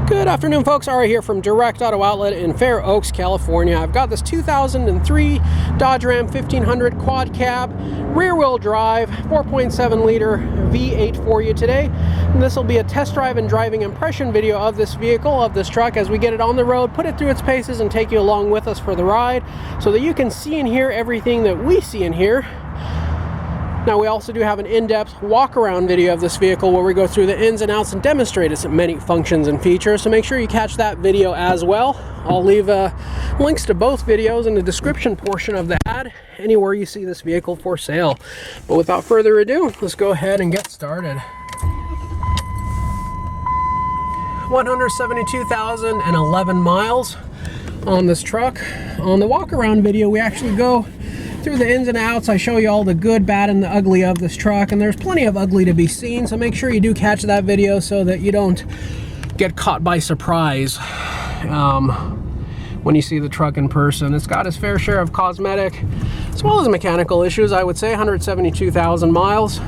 Good afternoon, folks. Ari here from Direct Auto Outlet in Fair Oaks, California. I've got this 2003 Dodge Ram 1500 quad cab, rear-wheel drive, 4.7 liter V8 for you today. And this will be a test drive and driving impression video of this vehicle, of this truck, as we get it on the road, put it through its paces, and take you along with us for the ride so that you can see and hear everything that we see and hear. Now, we also do have an in-depth walk-around video of this vehicle where we go through the ins and outs and demonstrate its many functions and features, so make sure you catch that video as well. I'll leave links to both videos in the description portion of the ad, anywhere you see this vehicle for sale. But without further ado, let's go ahead and get started. 172,011 miles on this truck. On the walk-around video, we actually go through the ins and outs. I show you all the good, bad, and the ugly of this truck, and there's plenty of ugly to be seen, so make sure you do catch that video so that you don't get caught by surprise when you see the truck in person. It's got its fair share of cosmetic as well as mechanical issues, I would say. 172,000 miles.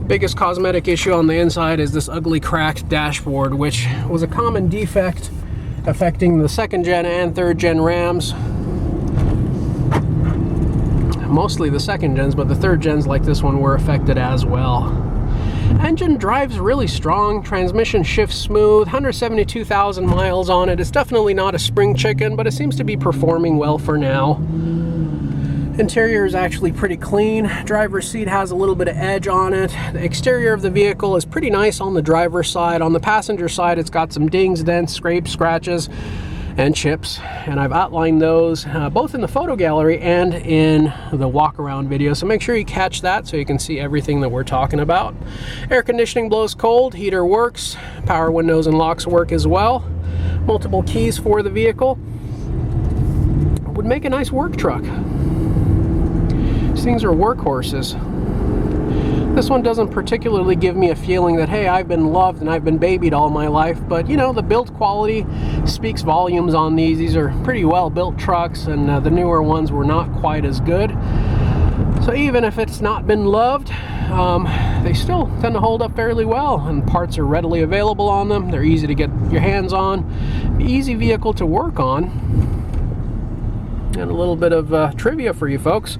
Biggest cosmetic issue on the inside is this ugly cracked dashboard, which was a common defect affecting the second gen and third gen Rams. Mostly the second gens, but the third gens like this one were affected as well. Engine drives really strong, transmission shifts smooth, 172,000 miles on it. It's definitely not a spring chicken, but it seems to be performing well for now. Interior is actually pretty clean. Driver's seat has a little bit of edge on it. The exterior of the vehicle is pretty nice on the driver's side. On the passenger side, it's got some dings, dents, scrapes, scratches, and chips, and I've outlined those both in the photo gallery and in the walk-around video, so make sure you catch that so you can see everything that we're talking about. Air conditioning blows cold, heater works, power windows and locks work as well. Multiple keys for the vehicle. Would make a nice work truck. These things are workhorses. This one doesn't particularly give me a feeling that, hey, I've been loved and I've been babied all my life, but you know, the build quality speaks volumes on these. These are pretty well built trucks, and the newer ones were not quite as good. So even if it's not been loved, they still tend to hold up fairly well, and parts are readily available on them. They're easy to get your hands on. Easy vehicle to work on. And a little bit of trivia for you folks.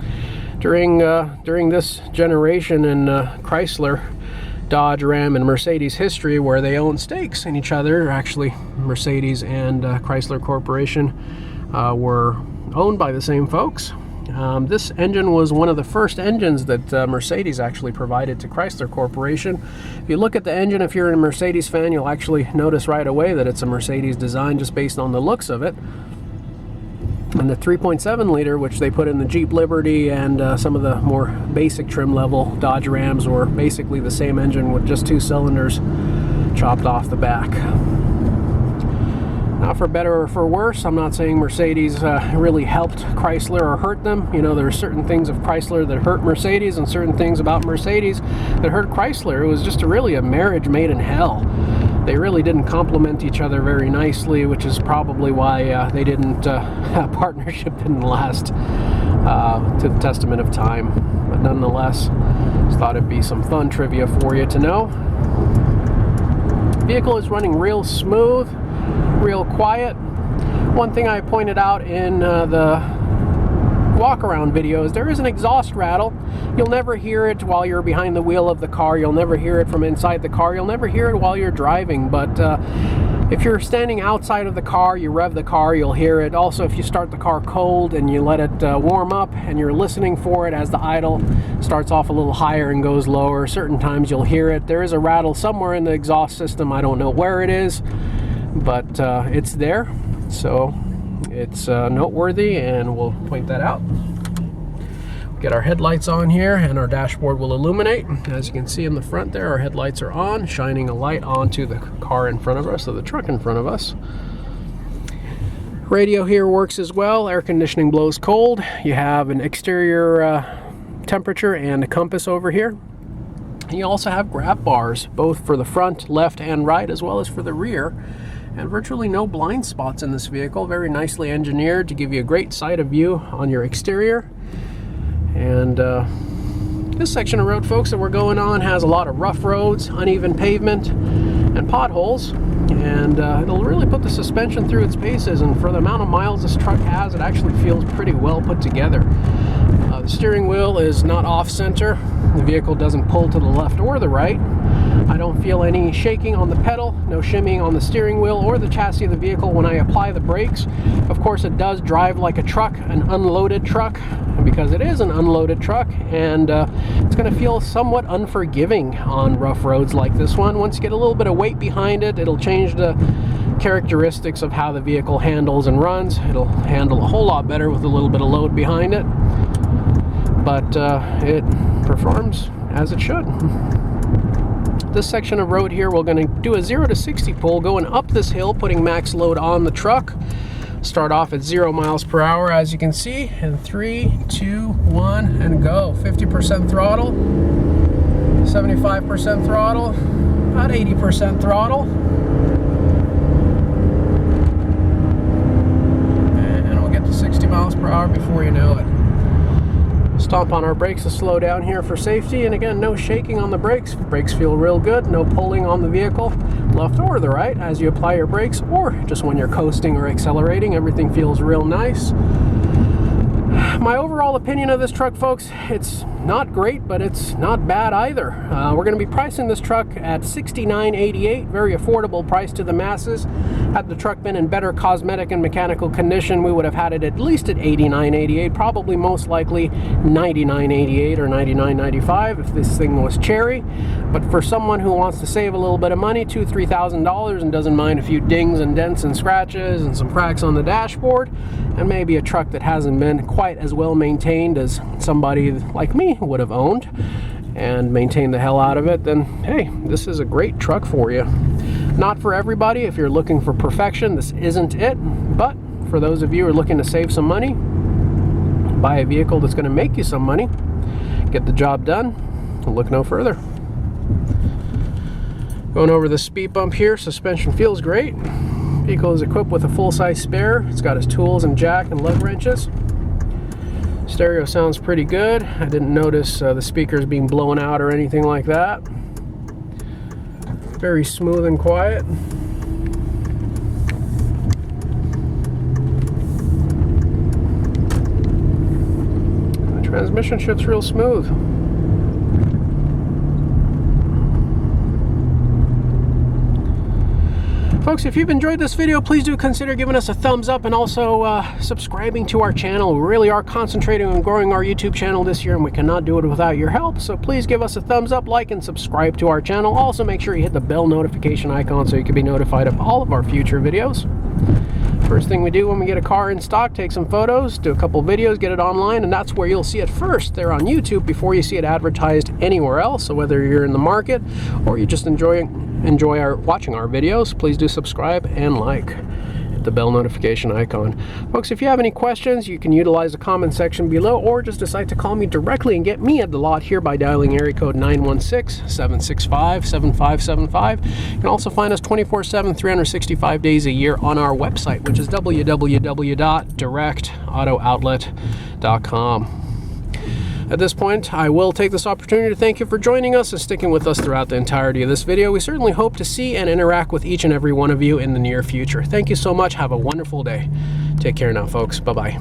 During this generation in Chrysler, Dodge, Ram, and Mercedes history, where they own stakes in each other, actually Mercedes and Chrysler Corporation were owned by the same folks. This engine was one of the first engines that Mercedes actually provided to Chrysler Corporation. If you look at the engine, if you're a Mercedes fan, you'll actually notice right away that it's a Mercedes design just based on the looks of it. And the 3.7 liter, which they put in the Jeep Liberty and some of the more basic trim level Dodge Rams, were basically the same engine with just 2 cylinders chopped off the back. Now, for better or for worse, I'm not saying Mercedes really helped Chrysler or hurt them. You know, there are certain things of Chrysler that hurt Mercedes and certain things about Mercedes that hurt Chrysler. It was just really a marriage made in hell. They really didn't complement each other very nicely, which is probably why they didn't, partnership didn't last to the testament of time. But nonetheless, just thought it'd be some fun trivia for you to know. Vehicle is running real smooth, real quiet. One thing I pointed out in the walk-around videos, there is an exhaust rattle. You'll never hear it while you're behind the wheel of the car. You'll never hear it from inside the car. You'll never hear it while you're driving, but if you're standing outside of the car, you rev the car, you'll hear it. Also, if you start the car cold and you let it warm up and you're listening for it as the idle starts off a little higher and goes lower, certain times you'll hear it. There is a rattle somewhere in the exhaust system. I don't know where it is, but it's there, so it's noteworthy, and we'll point that out. Get our headlights on here, and our dashboard will illuminate. As you can see in the front there, our headlights are on, shining a light onto the car in front of us, or the truck in front of us. Radio here works as well. Air conditioning blows cold. You have an exterior temperature and a compass over here. And you also have grab bars, both for the front, left, and right, as well as for the rear. And virtually no blind spots in this vehicle. Very nicely engineered to give you a great sight of view on your exterior. And this section of road, folks, that we're going on has a lot of rough roads, uneven pavement. and potholes, and it'll really put the suspension through its paces. And for the amount of miles this truck has, it actually feels pretty well put together. The steering wheel is not off-center. The vehicle doesn't pull to the left or the right. I don't feel any shaking on the pedal, no shimmying on the steering wheel or the chassis of the vehicle when I apply the brakes. Of course, it does drive like a truck, an unloaded truck, because it is an unloaded truck, and it's going to feel somewhat unforgiving on rough roads like this one. Once you get a little bit of weight behind it, it'll change the characteristics of how the vehicle handles and runs. It'll handle a whole lot better with a little bit of load behind it, but it performs as it should. This section of road here, we're going to do a 0 to 60 pull going up this hill, putting max load on the truck. Start off at 0 miles per hour, as you can see, in 3, 2, 1, and go. 50% throttle, 75% throttle, about 80% throttle. And we'll get to 60 miles per hour before you know it. Stomp on our brakes to slow down here for safety, and again, no shaking on the brakes. Brakes feel real good, no pulling on the vehicle, left or the right, as you apply your brakes, or just when you're coasting or accelerating. Everything feels real nice. My overall opinion of this truck, folks, it's not great, but it's not bad either. We're going to be pricing this truck at $69.88, very affordable price to the masses. Had the truck been in better cosmetic and mechanical condition, we would have had it at least at $89.88, probably most likely $99.88 or $99.95 if this thing was cherry. But for someone who wants to save a little bit of money, $2,000 to $3,000, and doesn't mind a few dings and dents and scratches and some cracks on the dashboard, and maybe a truck that hasn't been quite as well maintained as somebody like me would have owned and maintained the hell out of it, then hey, this is a great truck for you. Not for everybody. If you're looking for perfection, this isn't it. But for those of you who are looking to save some money, buy a vehicle that's going to make you some money, get the job done, look no further. Going over the speed bump here, suspension feels great. Vehicle is equipped with a full-size spare. It's got its tools and jack and lug wrenches. Stereo sounds pretty good. I didn't notice the speakers being blown out or anything like that. Very smooth and quiet. The transmission shifts real smooth. Folks, if you've enjoyed this video, please do consider giving us a thumbs up and also subscribing to our channel. We really are concentrating on growing our YouTube channel this year, and we cannot do it without your help. So please give us a thumbs up, like, and subscribe to our channel. Also, make sure you hit the bell notification icon so you can be notified of all of our future videos. First thing we do when we get a car in stock, take some photos, do a couple videos, get it online, and that's where you'll see it first there on YouTube before you see it advertised anywhere else. So whether you're in the market or you just enjoy watching our videos, please do subscribe and like. Hit the bell notification icon. Folks, if you have any questions, you can utilize the comment section below, or just decide to call me directly and get me at the lot here by dialing area code 916-765-7575. You can also find us 24/7, 365 days a year on our website, which is www.directautooutlet.com. At this point, I will take this opportunity to thank you for joining us and sticking with us throughout the entirety of this video. We certainly hope to see and interact with each and every one of you in the near future. Thank you so much. Have a wonderful day. Take care now, folks. Bye-bye.